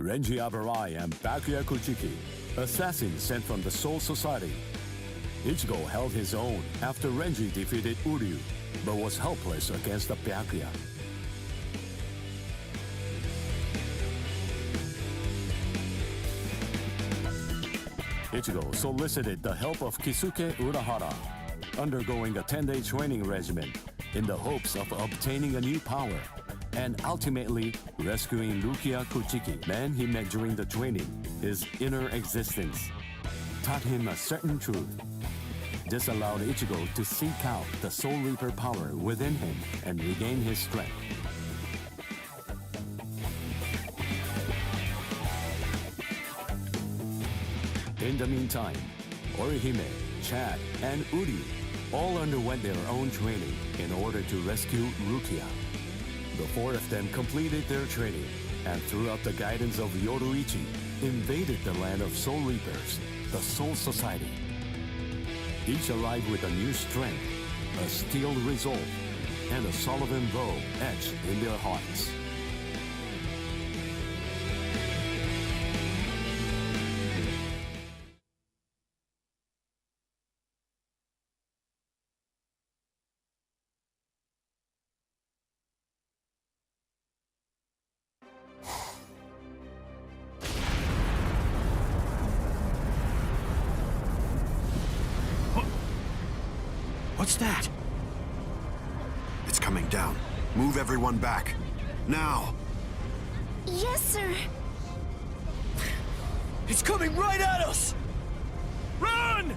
Renji Abarai and Byakuya Kuchiki, assassins sent from the Soul Society. Ichigo held his own after Renji defeated Uryu, but was helpless against the Byakuya. Ichigo solicited the help of Kisuke Urahara, undergoing a 10-day training regimen in the hopes of obtaining a new power, and ultimately rescuing Rukia Kuchiki, man he met during the training. His inner existence taught him a certain truth. This allowed Ichigo to seek out the Soul Reaper power within him and regain his strength. In the meantime, Orihime, Chad, and Uryu all underwent their own training in order to rescue Rukia. The four of them completed their training, and throughout the guidance of Yoruichi, invaded the land of Soul Reapers, the Soul Society. Each arrived with a new strength, a steeled resolve, and a Sullivan bow etched in their hearts. What's that? It's coming down. Move everyone back. Now! Yes, sir. It's coming right at us! Run!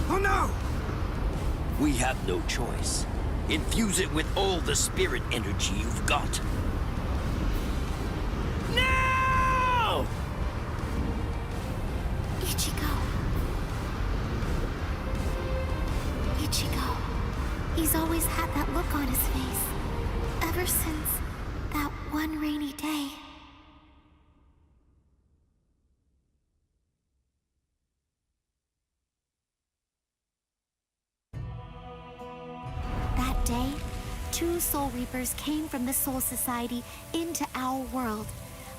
Oh no! We have no choice. Infuse it with all the spirit energy you've got. Now! Ichigo. Ichigo. He's always had that look on his face. Ever since that one rainy day. That day, two Soul Reapers came from the Soul Society into our world,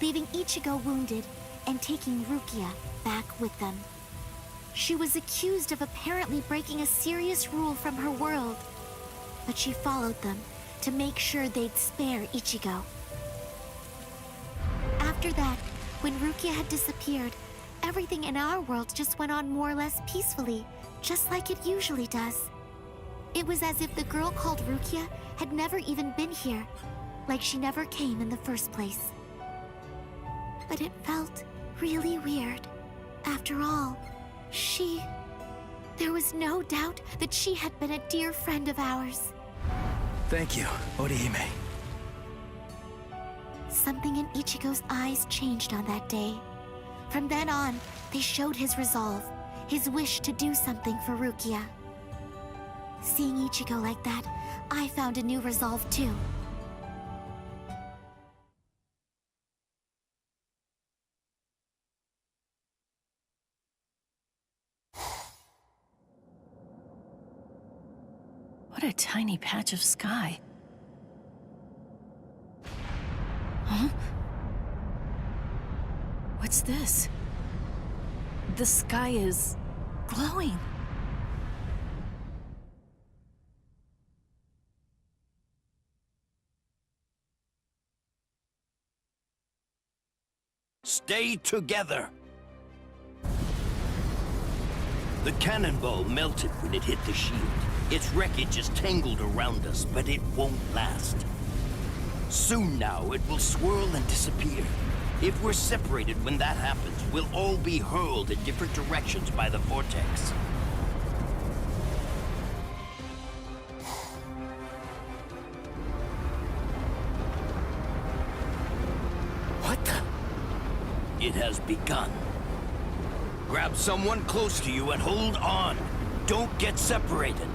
leaving Ichigo wounded and taking Rukia back with them. She was accused of apparently breaking a serious rule from her world, but she followed them to make sure they'd spare Ichigo. After that, when Rukia had disappeared, everything in our world just went on more or less peacefully, just like it usually does. It was as if the girl called Rukia had never even been here, like she never came in the first place. But it felt really weird. After all, there was no doubt that she had been a dear friend of ours. Thank you, Orihime. Something in Ichigo's eyes changed on that day. From then on, they showed his resolve, his wish to do something for Rukia. Seeing Ichigo like that, I found a new resolve too. What a tiny patch of sky. Huh? What's this? The sky is glowing. Stay together. The cannonball melted when it hit the shield. Its wreckage is tangled around us, but it won't last. Soon now, it will swirl and disappear. If we're separated when that happens, we'll all be hurled in different directions by the vortex. What the? It has begun. Grab someone close to you and hold on. Don't get separated.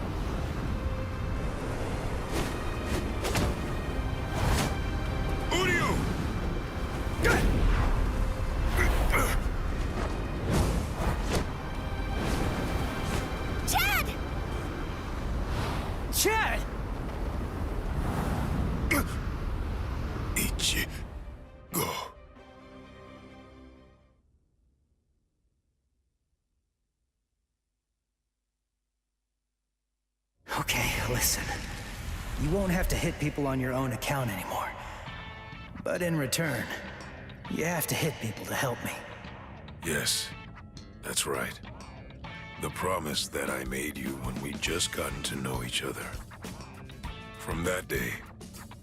Listen, you won't have to hit people on your own account anymore. But in return, you have to hit people to help me. Yes, that's right. The promise that I made you when we'd just gotten to know each other. From that day,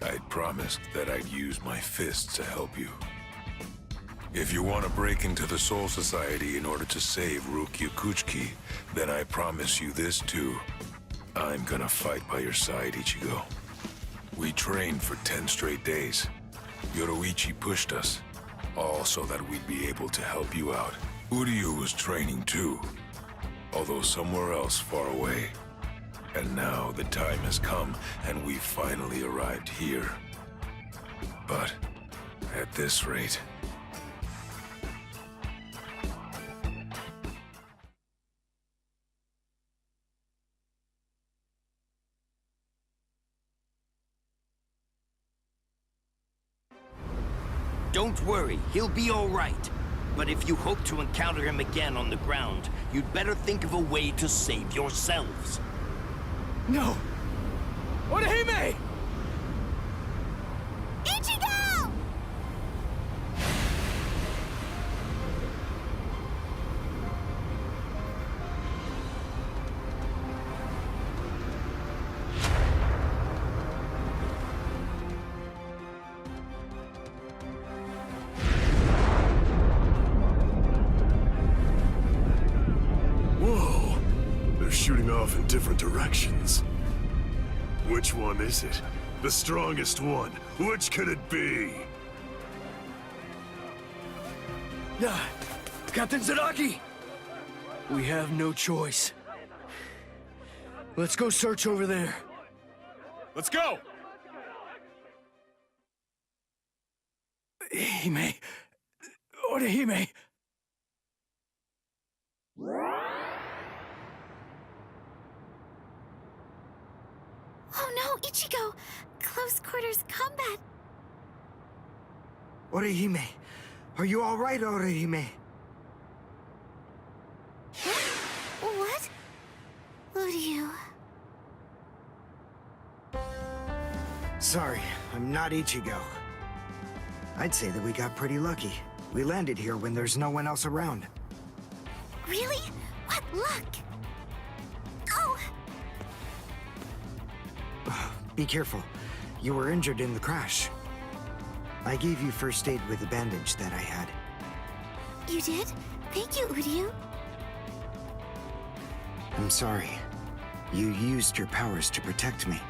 I'd promised that I'd use my fists to help you. If you want to break into the Soul Society in order to save Rukia Kuchiki, then I promise you this too. I'm gonna fight by your side, Ichigo. We trained for 10 straight days. Yoroichi pushed us, all so that we'd be able to help you out. Uryu was training too, although somewhere else far away. And now the time has come, and we've finally arrived here. But at this rate... Don't worry, he'll be all right. But if you hope to encounter him again on the ground, you'd better think of a way to save yourselves. No! Orihime! Ichigo! Whoa! They're shooting off in different directions. Which one is it? The strongest one? Which could it be? Captain Zaraki! We have no choice. Let's go search over there. Let's go! Hime... Orihime... Oh no, Ichigo! Close quarters combat! Orihime, are you all right, Orihime? What? Uryu... Sorry, I'm not Ichigo. I'd say that we got pretty lucky. We landed here when there's no one else around. Really? What luck! Oh! Be careful. You were injured in the crash. I gave you first aid with the bandage that I had. You did? Thank you, Uryu. I'm sorry. You used your powers to protect me.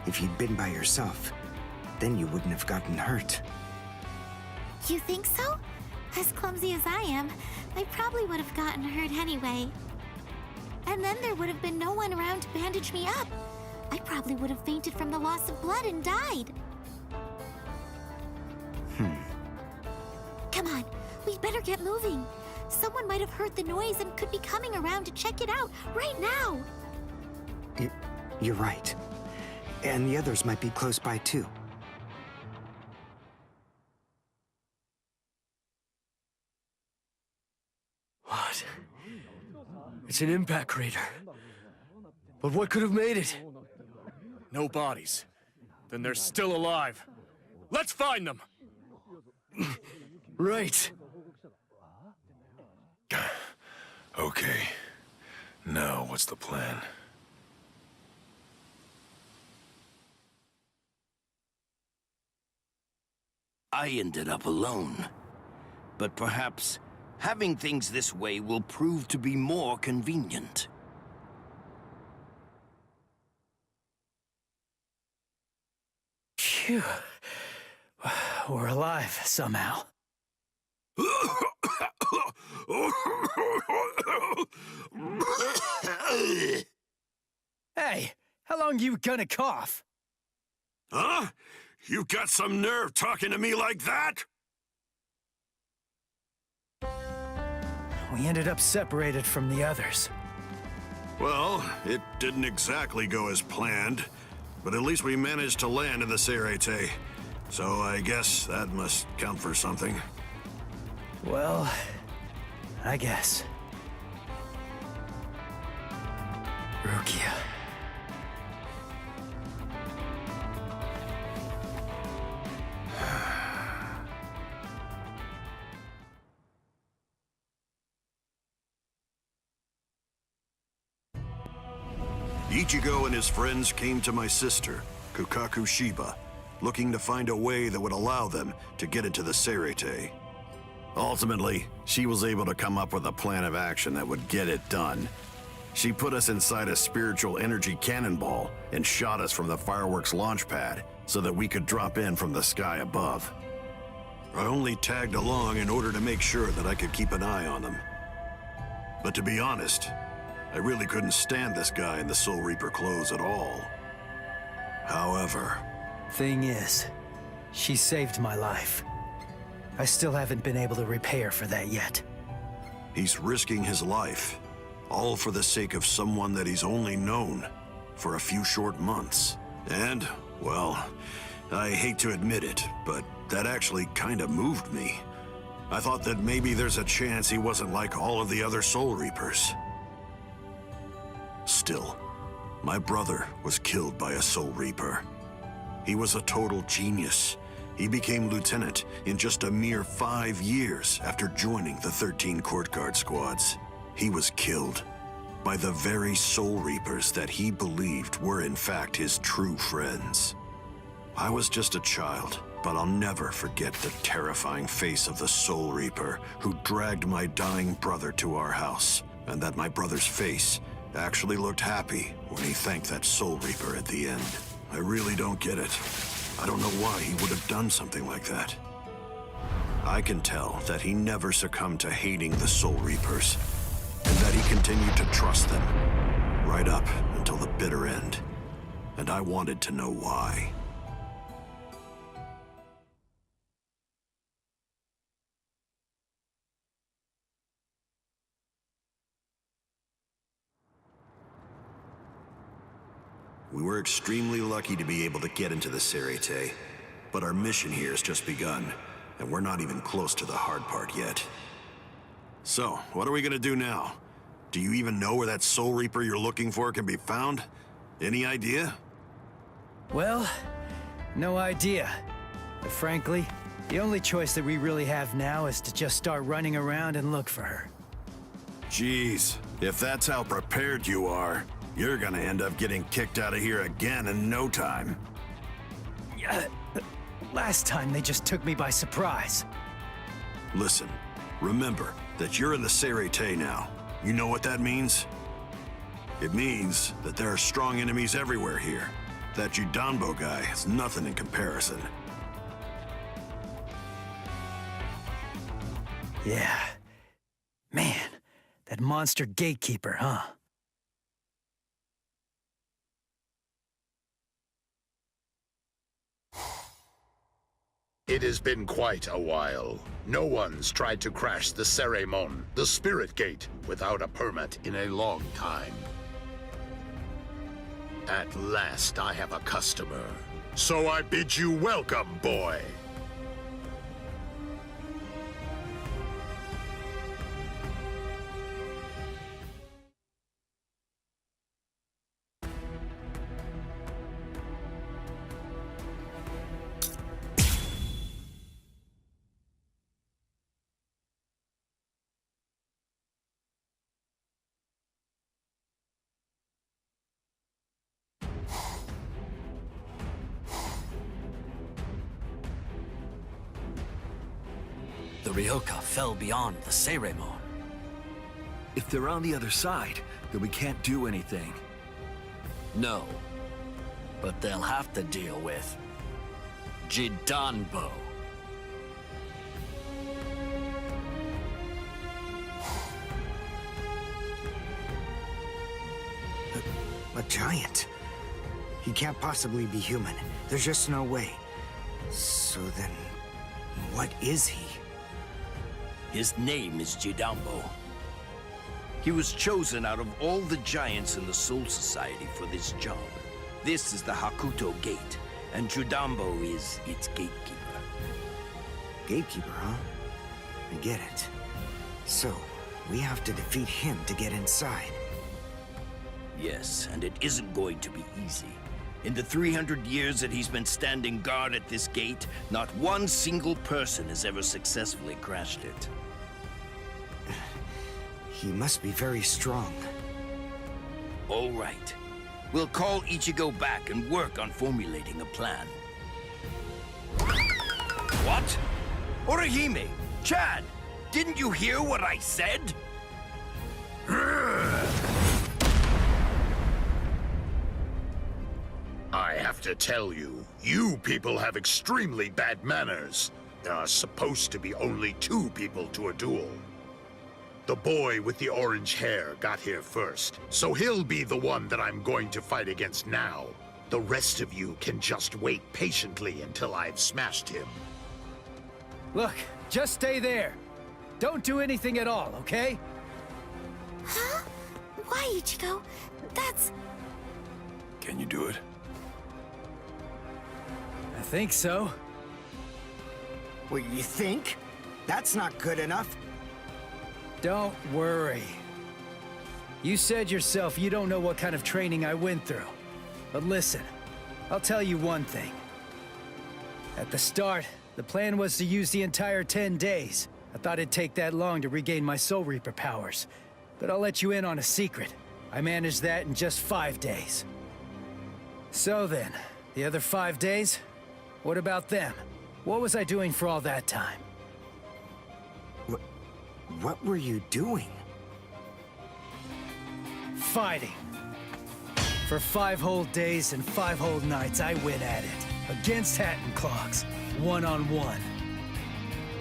If you'd been by yourself, then you wouldn't have gotten hurt. You think so? As clumsy as I am, I probably would have gotten hurt anyway. And then there would have been no one around to bandage me up. I probably would have fainted from the loss of blood and died. Come on, we'd better get moving. Someone might have heard the noise and could be coming around to check it out right now. You're right. And the others might be close by too. What? It's an impact crater. But what could have made it? No bodies. Then they're still alive. Let's find them! Right. Okay. Now what's the plan? I ended up alone. But perhaps having things this way will prove to be more convenient. Phew. We're alive, somehow. Hey, how long you gonna cough? Huh? You got some nerve talking to me like that? We ended up separated from the others. Well, it didn't exactly go as planned, but at least we managed to land in the Serete. So I guess that must count for something. Well, I guess. Ichigo and his friends came to my sister, Kukaku Shiba, looking to find a way that would allow them to get into the Seireitei. Ultimately, she was able to come up with a plan of action that would get it done. She put us inside a spiritual energy cannonball and shot us from the fireworks launch pad so that we could drop in from the sky above. I only tagged along in order to make sure that I could keep an eye on them. But to be honest, I really couldn't stand this guy in the Soul Reaper clothes at all. However... Thing is, she saved my life. I still haven't been able to repay her for that yet. He's risking his life, all for the sake of someone that he's only known for a few short months. And, well, I hate to admit it, but that actually kinda moved me. I thought that maybe there's a chance he wasn't like all of the other Soul Reapers. Still, my brother was killed by a Soul Reaper. He was a total genius. He became lieutenant in just a mere 5 years after joining the 13 Court Guard squads. He was killed by the very Soul Reapers that he believed were in fact his true friends. I was just a child, but I'll never forget the terrifying face of the Soul Reaper who dragged my dying brother to our house, and that my brother's face actually looked happy when he thanked that Soul Reaper at the end. I really don't get it. I don't know why he would have done something like that. I can tell that he never succumbed to hating the Soul Reapers, and that he continued to trust them, right up until the bitter end. And I wanted to know why. We were extremely lucky to be able to get into the Seireitei, but our mission here has just begun, and we're not even close to the hard part yet. So, what are we gonna do now? Do you even know where that Soul Reaper you're looking for can be found? Any idea? Well, no idea. But frankly, the only choice that we really have now is to just start running around and look for her. Jeez, if that's how prepared you are, you're gonna end up getting kicked out of here again in no time. Yeah, last time they just took me by surprise. Listen, remember that you're in the Seireitei now. You know what that means? It means that there are strong enemies everywhere here. That Judanbo guy is nothing in comparison. Yeah. Man, that monster gatekeeper, huh? It has been quite a while. No one's tried to crash the Cereimon, the Spirit Gate, without a permit in a long time. At last I have a customer. So I bid you welcome, boy. The Ryoka fell beyond the Seireimon. If they're on the other side, then we can't do anything. No. But they'll have to deal with Judanbo. A giant? He can't possibly be human. There's just no way. So then, what is he? His name is Judanbo. He was chosen out of all the giants in the Soul Society for this job. This is the Hakuto Gate, and Judanbo is its gatekeeper. Gatekeeper, huh? I get it. So, we have to defeat him to get inside. Yes, and it isn't going to be easy. In the 300 years that he's been standing guard at this gate, not one single person has ever successfully crashed it. He must be very strong. All right. We'll call Ichigo back and work on formulating a plan. What? Orihime! Chad! Didn't you hear what I said? I have to tell you, you people have extremely bad manners. There are supposed to be only 2 people to a duel. The boy with the orange hair got here first, so he'll be the one that I'm going to fight against now. The rest of you can just wait patiently until I've smashed him. Look, just stay there. Don't do anything at all, okay? Huh? Why, Ichigo? That's... Can you do it? I think so. What, you think? That's not good enough. Don't worry. You said yourself you don't know what kind of training I went through. But listen, I'll tell you one thing. At the start, the plan was to use the entire 10 days. I thought it'd take that long to regain my Soul Reaper powers. But I'll let you in on a secret. I managed that in just 5 days. So then, the other 5 days? What about them? What was I doing for all that time? What were you doing? Fighting. For 5 whole days and 5 whole nights, I went at it. Against Hatton Clogs. One-on-one.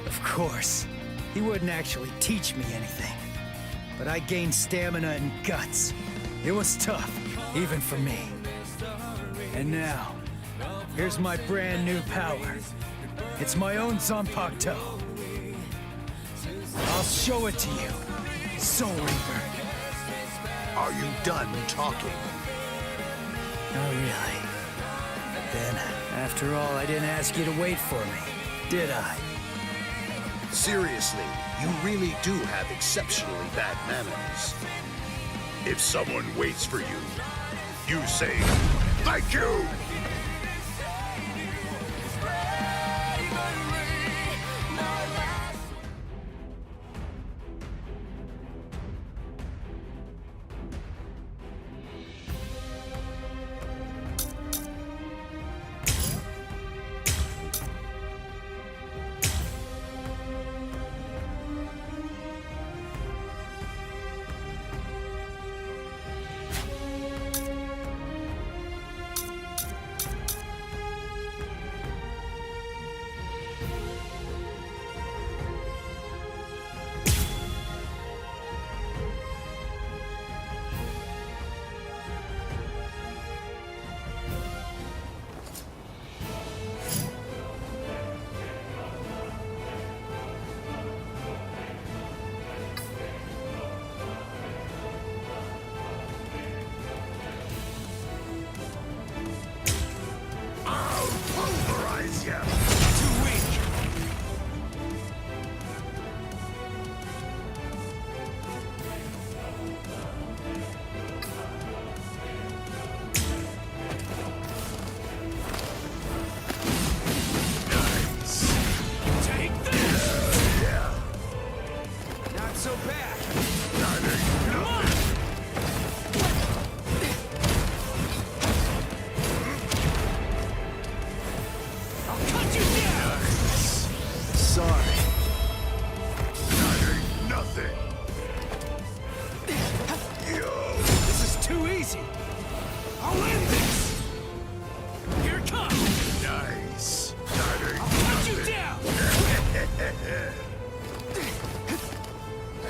Of course, he wouldn't actually teach me anything. But I gained stamina and guts. It was tough, even for me. And now, here's my brand new power. It's my own Zanpakuto. I'll show it to you, Soul Reaper. Are you done talking? Not really. But then, after all, I didn't ask you to wait for me, did I? Seriously, you really do have exceptionally bad manners. If someone waits for you, you say, "Thank you!"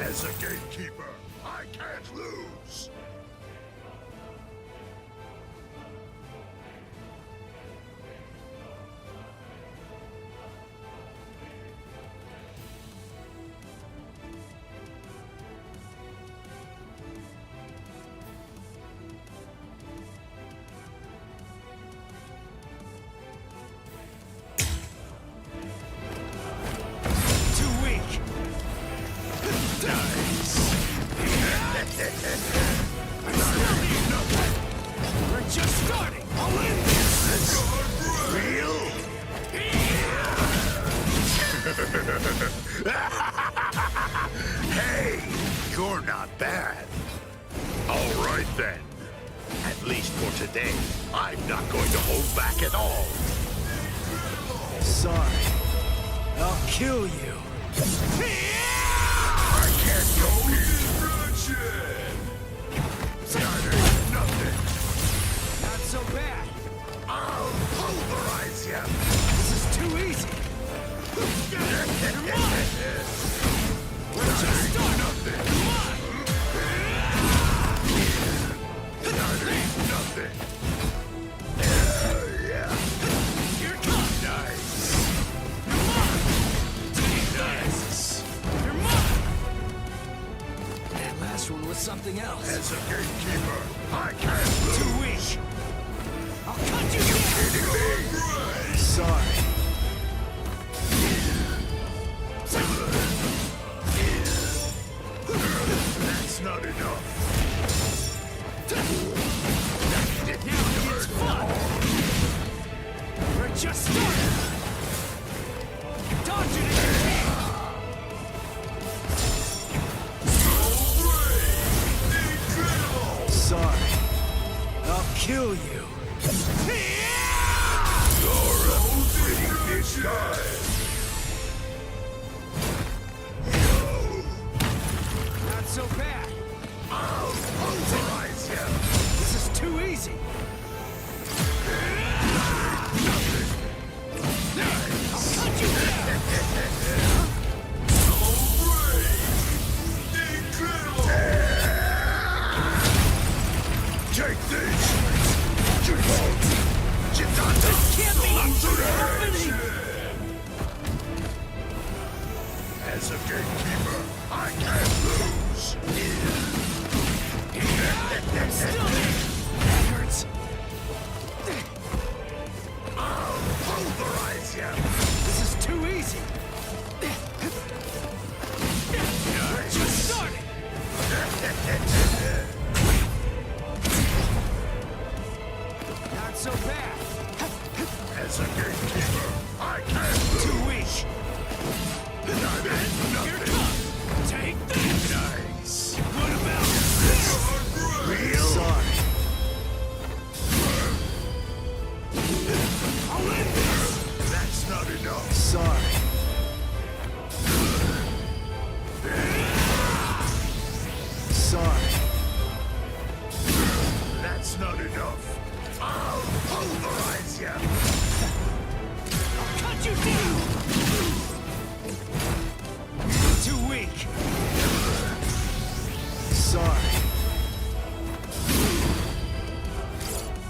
As a gatekeeper, I can't lose. We're just starting! I'll end this! Real? Hey, you're not bad. All right then. At least for today. I'm not going to hold back at all. Sorry. I'll kill you. I can't go destruction! That ain't nothing. Not so bad. I'll pulverize you. This is too easy. We're just nothing. That ain't nothing. Yeah. Here it comes. Nice. You're mine. That last one was something else. As a gatekeeper, I can't lose. Too weak. I'll cut you down. Kidding me? Sorry. That's not enough. Now it's fun. We're just starting. Dodge it if you can. Sorry. I'll kill you. You're a pretty disguise. Not so bad. I'll pulverize you. This is too easy. I'll cut you down. Take this! Can't be happening! As a gatekeeper, I can't lose! Still there. That hurts. I'll pulverize you! This is too easy. We're just starting. Not so bad. As a gatekeeper, I can't lose! Too weak. That ain't Here it nothing! comes. Take this. Nice! What about this? Real? Sorry. I'll end this. That's not enough! Sorry. Sorry. That's not enough! I'll pulverize you! I'll cut you down. Too weak. Sorry.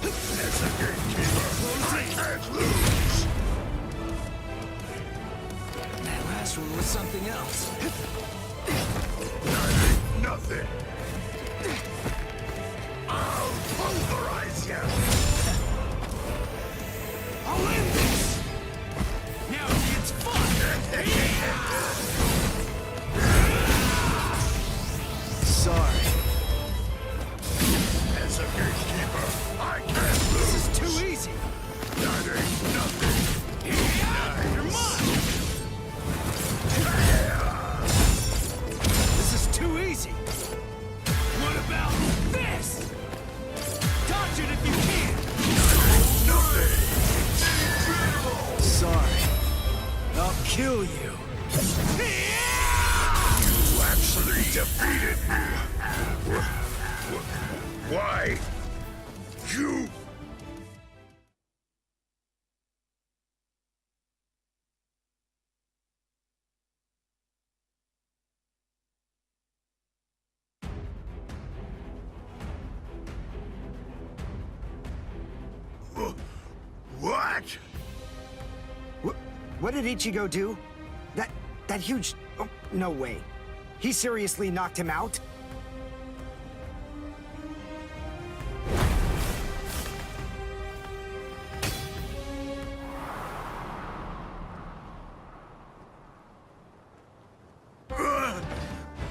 As a gatekeeper, I can't lose! That last one was something else. That ain't nothing! I'll pulverize you! I'll end this. Now it gets fun. Sorry. As a gatekeeper, I can't This lose! is too easy. That ain't nothing! You're mine. This is too easy. What about this? Dodge it if you can. Nothing! Sorry. I'll kill you. You actually defeated me! Why? You... What? What did Ichigo do? That huge... Oh, no way. He seriously knocked him out?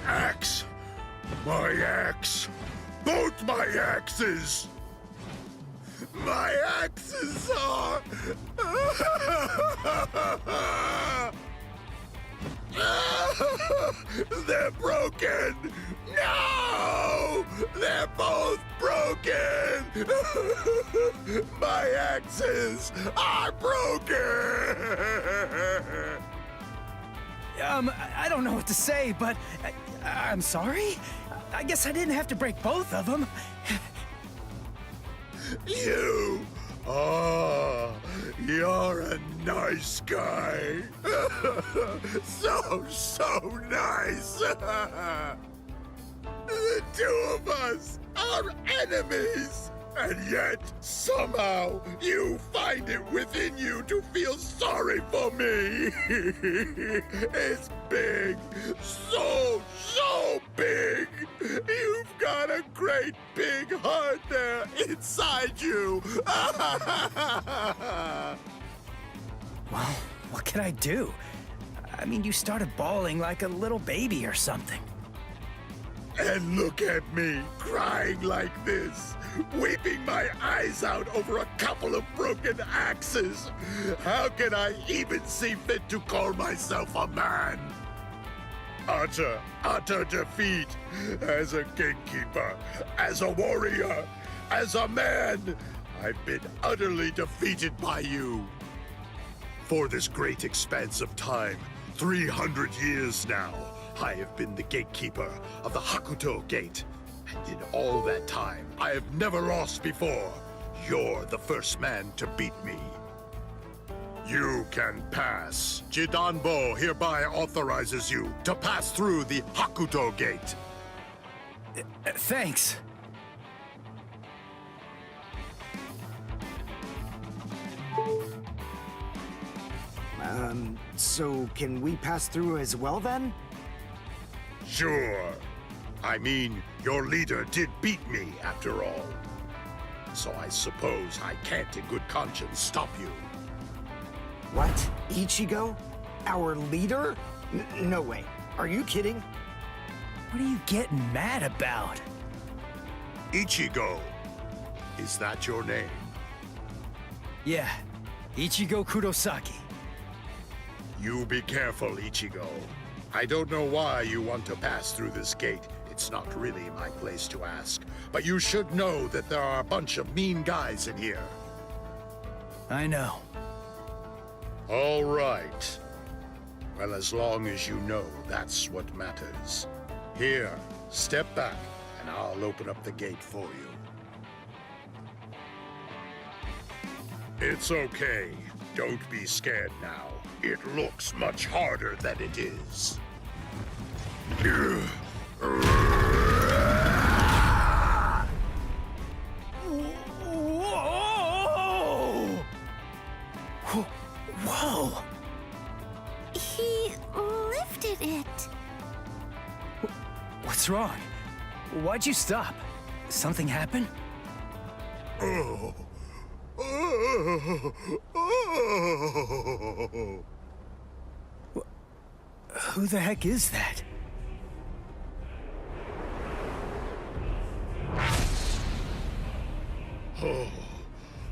Axe! My axe! Both my axes! My axes are... They're broken! No! They're both broken! My axes are broken! I don't know what to say, but I'm sorry? I guess I didn't have to break both of them. You! Oh, you're a nice guy. So nice. The two of us are enemies. And yet, somehow, you find it within you to feel sorry for me. It's big. So big. You've got a great big heart there inside you. Well, what can I do? I mean, you started bawling like a little baby or something. And look at me, crying like this, weeping my eyes out over a couple of broken axes. How can I even see fit to call myself a man? Utter defeat. As a gatekeeper, as a warrior, as a man, I've been utterly defeated by you. For this great expanse of time, 300 years now, I have been the gatekeeper of the Hakuto Gate. And in all that time, I have never lost before. You're the first man to beat me. You can pass. Jidanbo hereby authorizes you to pass through the Hakuto Gate. Thanks. So can we pass through as well then? Sure. I mean, your leader did beat me, after all. So I suppose I can't in good conscience stop you. What? Ichigo? Our leader? No way. Are you kidding? What are you getting mad about? Ichigo. Is that your name? Yeah, Ichigo Kurosaki. You be careful, Ichigo. I don't know why you want to pass through this gate. It's not really my place to ask. But you should know that there are a bunch of mean guys in here. I know. All right. Well, as long as you know, that's what matters. Here, step back, and I'll open up the gate for you. It's okay. Don't be scared now. It looks much harder than it is. Whoa! Whoa! He lifted it. What's wrong? Why'd you stop? Something happen? Oh. Who the heck is that? Oh,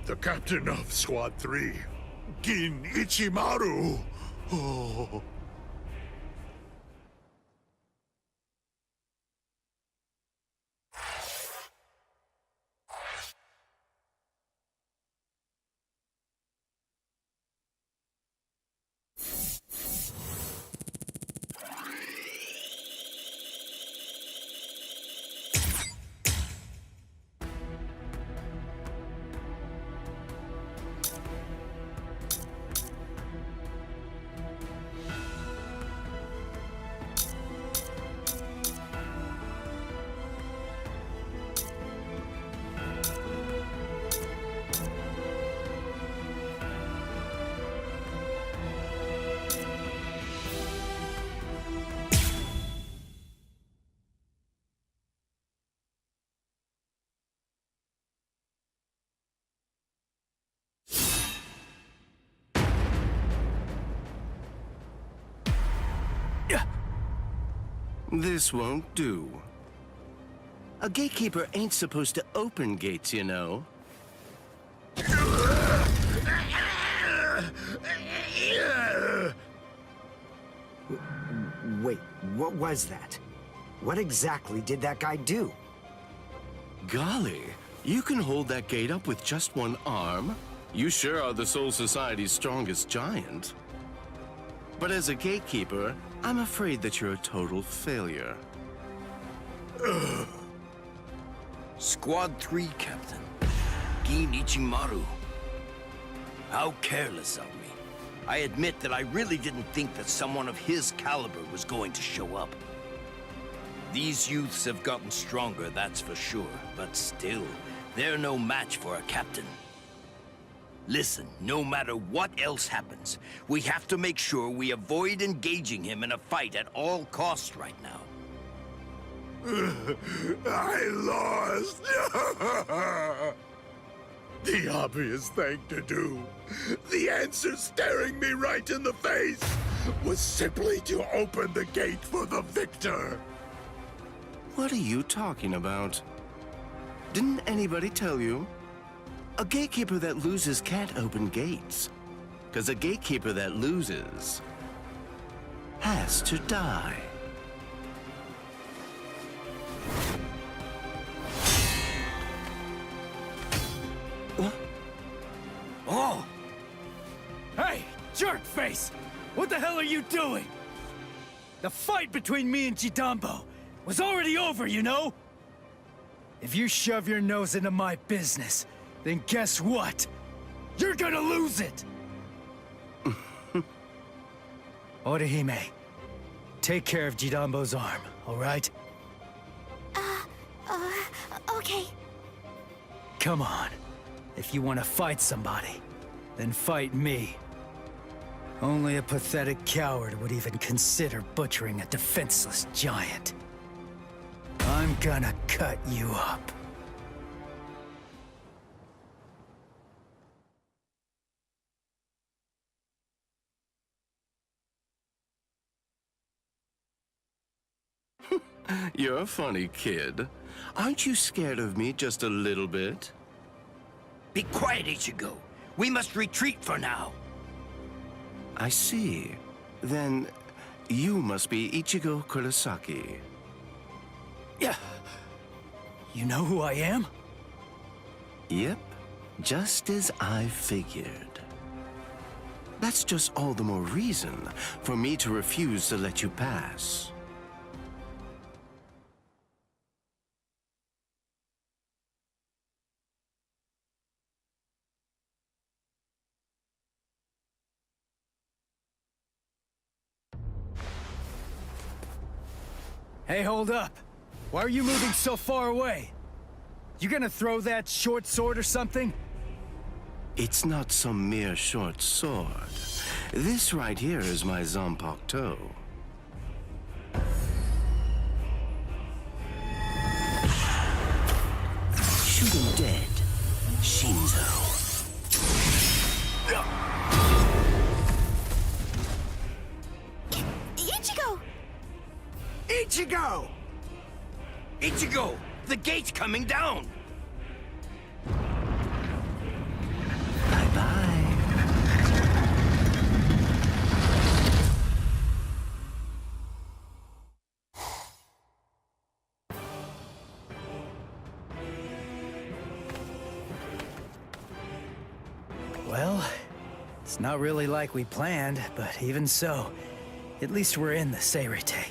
the captain of Squad 3, Gin Ichimaru. Oh. This won't do. A gatekeeper ain't supposed to open gates, you know. Wait, what was that? What exactly did that guy do? Golly, you can hold that gate up with just one arm? You sure are the Soul Society's strongest giant. But as a gatekeeper, I'm afraid that you're a total failure. Squad 3, Captain. Gin Ichimaru. How careless of me. I admit that I really didn't think that someone of his caliber was going to show up. These youths have gotten stronger, that's for sure, but still, they're no match for a captain. Listen, no matter what else happens, we have to make sure we avoid engaging him in a fight at all costs right now. I lost! The obvious thing to do, the answer staring me right in the face, was simply to open the gate for the victor. What are you talking about? Didn't anybody tell you? A gatekeeper that loses can't open gates. 'Cause a gatekeeper that loses has to die. What? Oh! Hey, jerkface! What the hell are you doing? The fight between me and Jidambo was already over, you know? If you shove your nose into my business, then guess what? You're gonna lose it! Orihime, take care of Jidambo's arm, all right? Okay. Come on. If you want to fight somebody, then fight me. Only a pathetic coward would even consider butchering a defenseless giant. I'm gonna cut you up. You're a funny kid. Aren't you scared of me just a little bit? Be quiet, Ichigo. We must retreat for now. I see. Then you must be Ichigo Kurosaki. Yeah. You know who I am? Yep, just as I figured. That's just all the more reason for me to refuse to let you pass. Hey, hold up. Why are you moving so far away? You gonna throw that short sword or something? It's not some mere short sword. This right here is my Zanpakuto. Shoot him dead, Shinzo. Ichigo! Ichigo! Ichigo! The gate's coming down! Bye-bye. Well, it's not really like we planned, but even so, at least we're in the Seirete.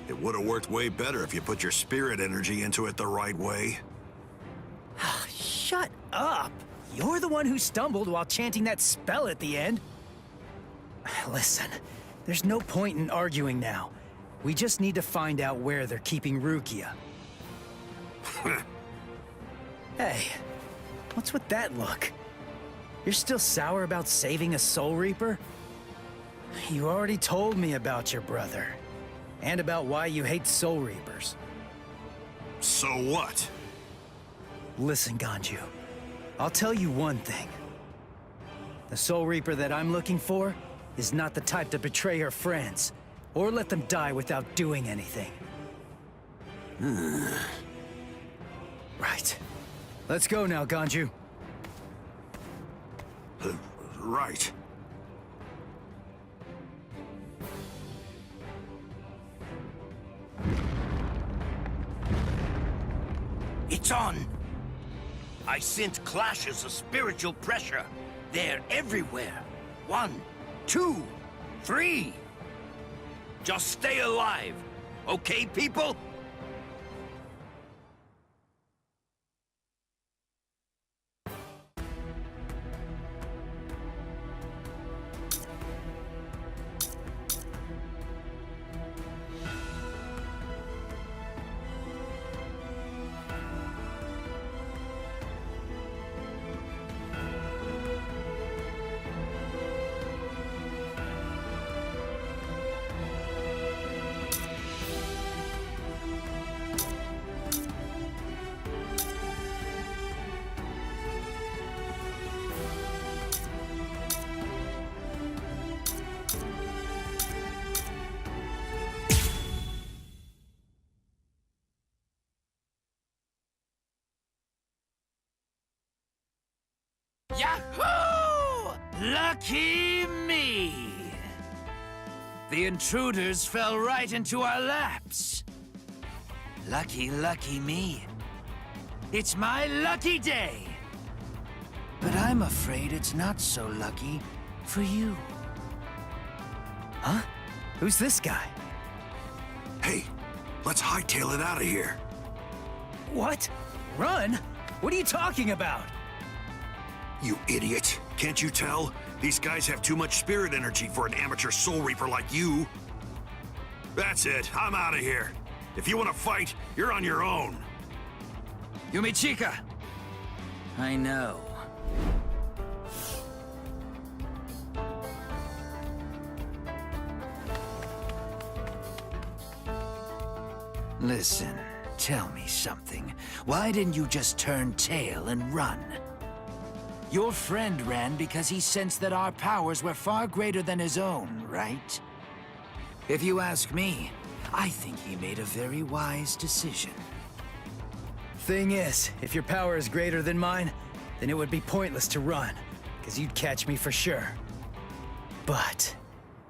It would have worked way better if you put your spirit energy into it the right way. Shut up! You're the one who stumbled while chanting that spell at the end. Listen, there's no point in arguing now. We just need to find out where they're keeping Rukia. Hey, what's with that look? You're still sour about saving a Soul Reaper? You already told me about your brother. And about why you hate Soul Reapers. So what? Listen, Ganju. I'll tell you one thing. The Soul Reaper that I'm looking for is not the type to betray her friends, or let them die without doing anything. Right. Let's go now, Ganju. Right. It's on! I sense clashes of spiritual pressure. They're everywhere. 1, 2, 3. Just stay alive. Okay, people? Yahoo! Lucky me! The intruders fell right into our laps. Lucky, lucky me. It's my lucky day. But I'm afraid it's not so lucky for you. Huh? Who's this guy? Hey, let's hightail it out of here. What? Run? What are you talking about? You idiot. Can't you tell? These guys have too much spirit energy for an amateur Soul Reaper like you. That's it. I'm out of here. If you want to fight, you're on your own. Yumichika! I know. Listen, tell me something. Why didn't you just turn tail and run? Your friend ran because he sensed that our powers were far greater than his own, right? If you ask me, I think he made a very wise decision. Thing is, if your power is greater than mine, then it would be pointless to run, because you'd catch me for sure. But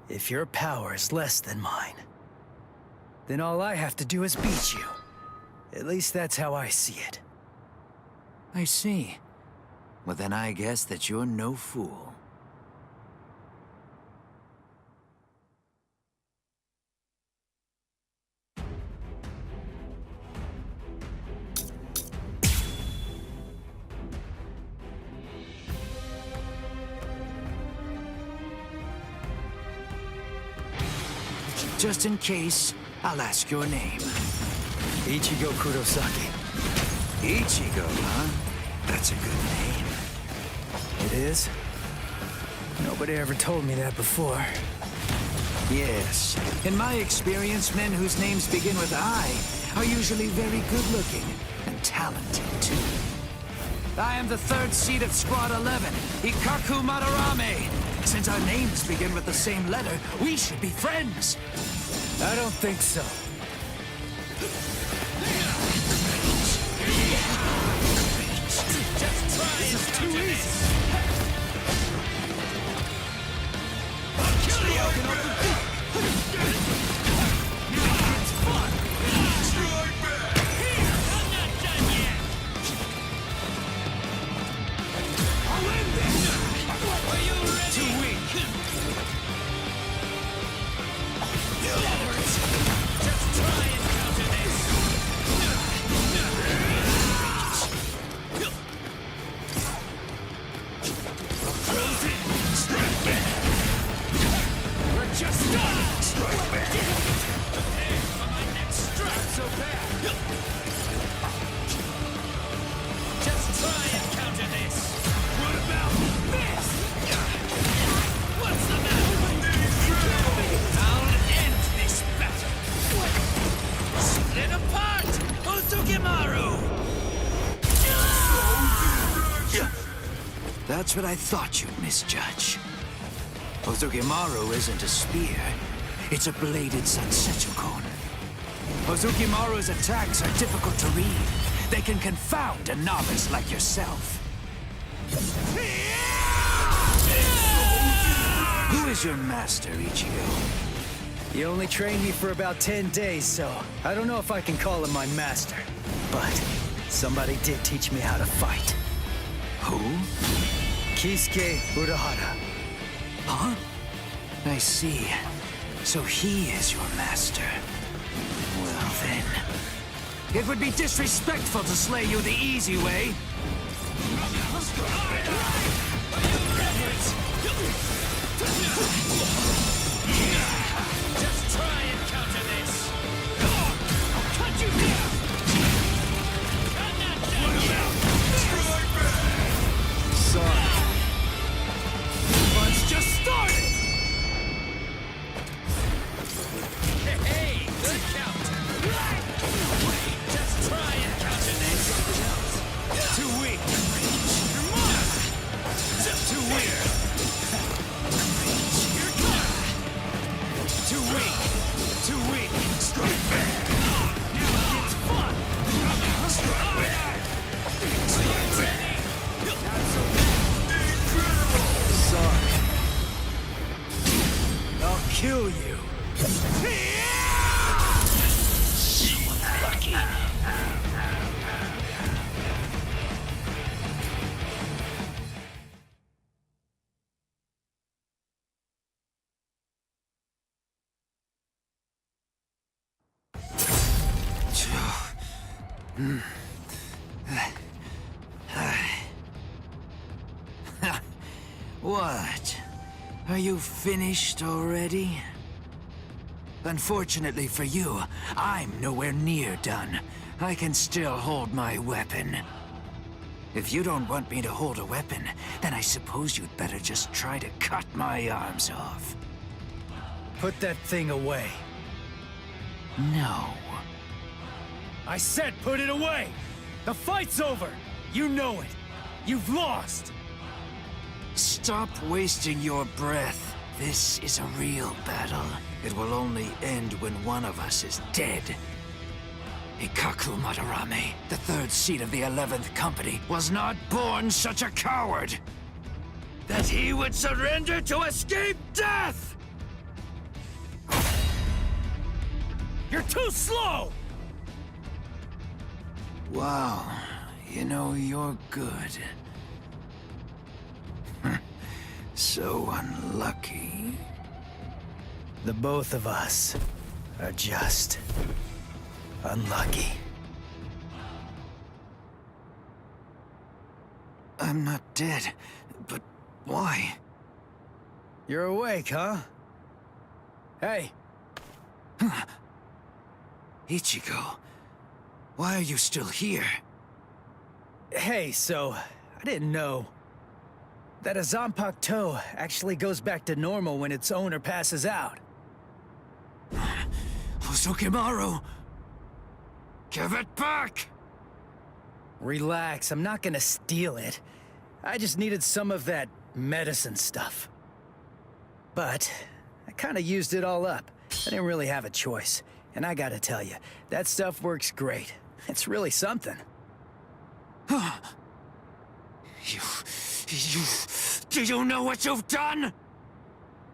if your power is less than mine, then all I have to do is beat you. At least that's how I see it. I see. Well, then I guess that you're no fool. Just in case, I'll ask your name. Ichigo Kurosaki. Ichigo, huh? That's a good name. It is? Nobody ever told me that before. Yes. In my experience, men whose names begin with I are usually very good-looking and talented, too. I am the third seed of Squad 11, Ikaku Madarame. Since our names begin with the same letter, we should be friends. I don't think so. This is too easy. I'll kill you. It's fun. Strike back. Here, I'm not done yet. I'll end this. Are you ready? Too weak. Just try and counter this. Strike back. We're just starting. Strike back. Prepare for my next strike. So bad. Just try and counter this. What about this? What's the matter? I'll end this battle. Split apart, Ozukimaru. That's what I thought you'd misjudge. Ozukimaru isn't a spear. It's a bladed Sansetsu-kon. Ozukimaru's attacks are difficult to read. They can confound a novice like yourself. Who is your master, Ichigo? He only trained me for about 10 days, so I don't know if I can call him my master. But Somebody did teach me how to fight. Who? Kisuke Urahara. Huh? I see. So he is your master. Well then... It would be disrespectful to slay you the easy way. Just try and counter this! I'll cut you down! I'm not done yet! Sorry. Fun's just started! Hey, good counter! Just try and counter this! Too weak! You're mine! Too weak! Here comes! Too weak! Too weak! Strike back! Now it's fun! Strike back! Ready? Not so bad! Sorry. I'll kill you. Lucky. What? Are you finished already? Unfortunately for you, I'm nowhere near done. I can still hold my weapon. If you don't want me to hold a weapon, then I suppose you'd better just try to cut my arms off. Put that thing away. No. I said put it away! The fight's over! You know it! You've lost! Stop wasting your breath. This is a real battle. It will only end when one of us is dead. Ikaku Madarame, the third seat of the 11th Company, was not born such a coward that he would surrender to escape death! You're too slow! Wow, you know, you're good. So unlucky. The both of us are just unlucky. I'm not dead, but why? You're awake, huh? Hey! Ichigo, why are you still here? Hey, so, I didn't know that a Zanpakuto actually goes back to normal when its owner passes out. Hosokimaru! Give it back! Relax, I'm not gonna steal it. I just needed some of that medicine stuff. But, I kinda used it all up. I didn't really have a choice. And I gotta tell you, that stuff works great. It's really something. Do you know what you've done?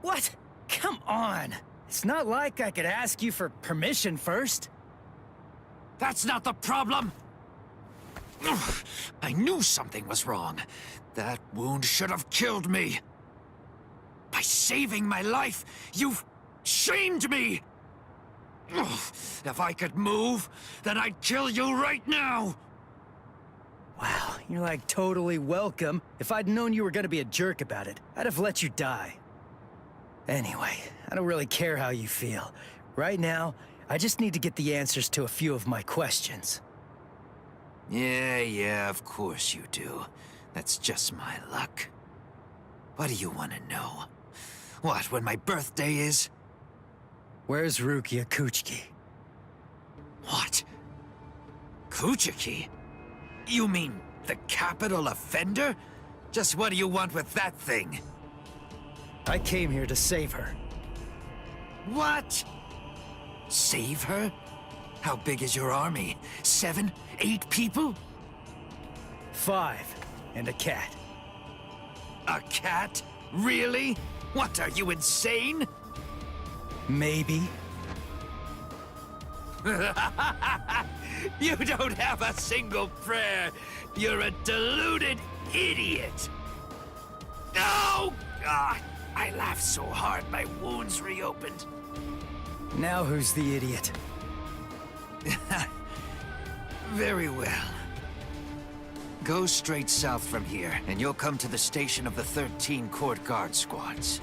What? Come on! It's not like I could ask you for permission first. That's not the problem! I knew something was wrong. That wound should have killed me. By saving my life, you've shamed me! If I could move, then I'd kill you right now! Wow, you're like totally welcome. If I'd known you were gonna be a jerk about it, I'd have let you die. Anyway, I don't really care how you feel. Right now, I just need to get the answers to a few of my questions. Yeah, of course you do. That's just my luck. What do you want to know? What, when my birthday is? Where's Rukia Kuchiki? What? Kuchiki? You mean the capital offender? Just what do you want with that thing? I came here to save her. What? Save her? How big is your army? 7, 8 people? 5, and a cat. A cat? Really? What, are you insane? Maybe. You don't have a single prayer. You're a deluded idiot. Oh, God. I laughed so hard my wounds reopened. Now who's the idiot? Very well. Go straight south from here, and you'll come to the station of the 13 Court Guard squads.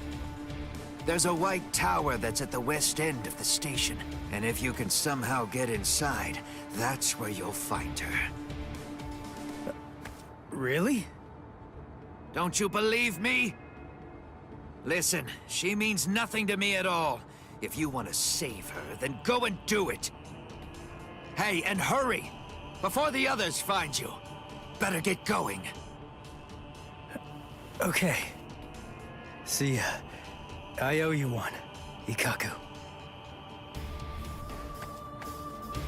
There's a white tower that's at the west end of the station, and if you can somehow get inside, that's where you'll find her. Really? Don't you believe me? Listen, she means nothing to me at all. If you want to save her, then go and do it. Hey, and hurry! Before the others find you. Better get going. Okay. See ya. I owe you one, Ikaku.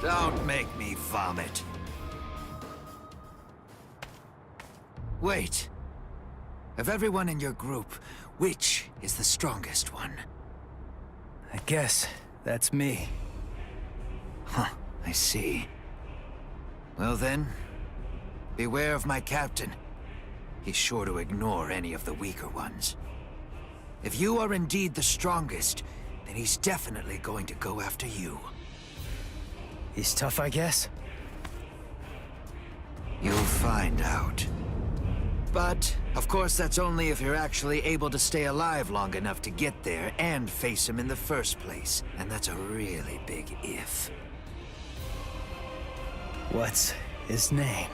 Don't make me vomit. Wait. Of everyone in your group, which is the strongest one? I guess that's me. Huh, I see. Well then, beware of my captain. He's sure to ignore any of the weaker ones. If you are indeed the strongest, then he's definitely going to go after you. He's tough, I guess? You'll find out. But, of course, that's only if you're actually able to stay alive long enough to get there and face him in the first place. And that's a really big if. What's his name?